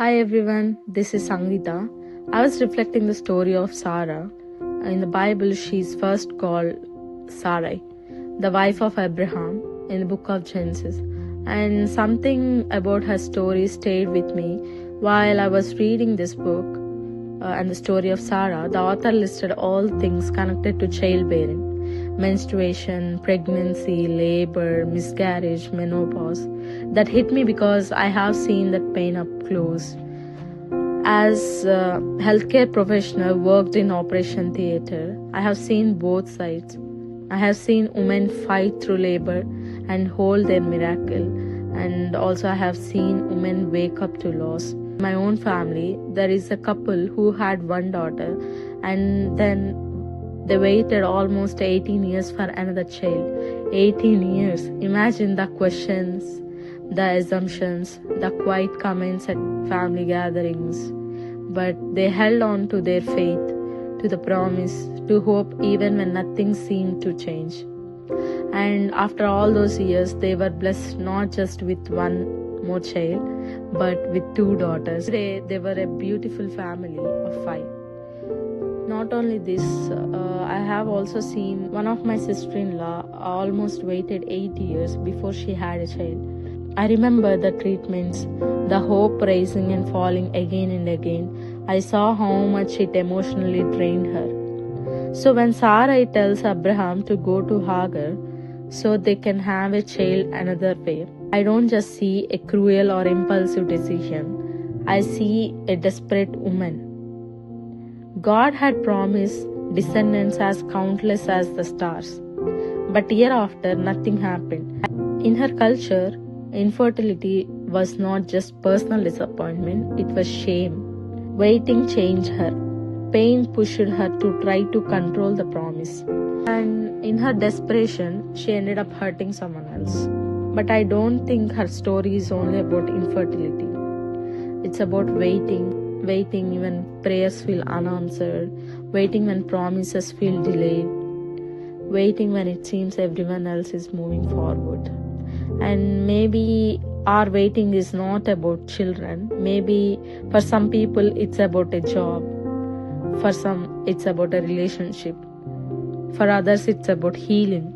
Hi everyone, this is Sangeetha. I was reflecting the story of Sarah. In the Bible, she's first called Sarai, the wife of Abraham in the book of Genesis. And something about her story stayed with me while I was reading this book and the story of Sarah. The author listed all things connected to childbearing: menstruation, pregnancy, labor, miscarriage, menopause. That hit me because I have seen that pain up close. As a healthcare professional worked in operation theatre, I have seen both sides. I have seen women fight through labor and hold their miracle, and also I have seen women wake up to loss. In my own family, there is a couple who had one daughter, and then they waited almost 18 years for another child. 18 years. Imagine the questions, the assumptions, the quiet comments at family gatherings. But they held on to their faith, to the promise, to hope even when nothing seemed to change. And after all those years, they were blessed not just with one more child, but with 2 daughters. They were a beautiful family of 5. Not only this, I have also seen one of my sister-in-law almost waited 8 years before she had a child. I remember the treatments, the hope rising and falling again and again. I saw how much it emotionally drained her. So when Sarai tells Abraham to go to Hagar so they can have a child another way, I don't just see a cruel or impulsive decision. I see a desperate woman. God had promised descendants as countless as the stars. But year after, nothing happened. In her culture, infertility was not just personal disappointment, it was shame. Waiting changed her. Pain pushed her to try to control the promise. And in her desperation, she ended up hurting someone else. But I don't think her story is only about infertility. It's about waiting when prayers feel unanswered, waiting when promises feel delayed, waiting when it seems everyone else is moving forward. And maybe our waiting is not about children. Maybe for some people it's about a job. For some it's about a relationship. For others it's about healing,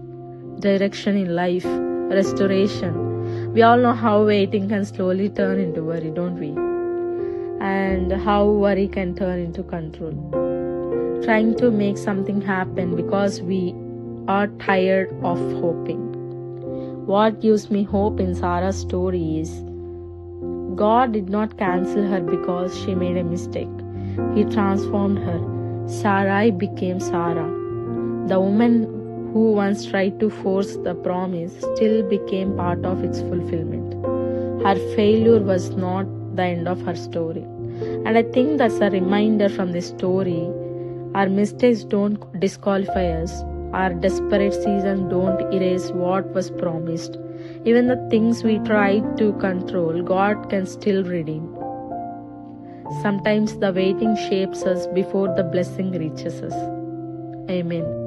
direction in life, restoration. We all know how waiting can slowly turn into worry, don't we? And how worry can turn into control. Trying to make something happen because we are tired of hoping. What gives me hope in Sarah's story is God did not cancel her because she made a mistake. He transformed her. Sarai became Sarah. The woman who once tried to force the promise still became part of its fulfillment. Her failure was not the end of her story. And I think that's a reminder from this story. Our mistakes don't disqualify us. Our desperate seasons don't erase what was promised. Even the things we try to control, God can still redeem. Sometimes the waiting shapes us before the blessing reaches us. Amen.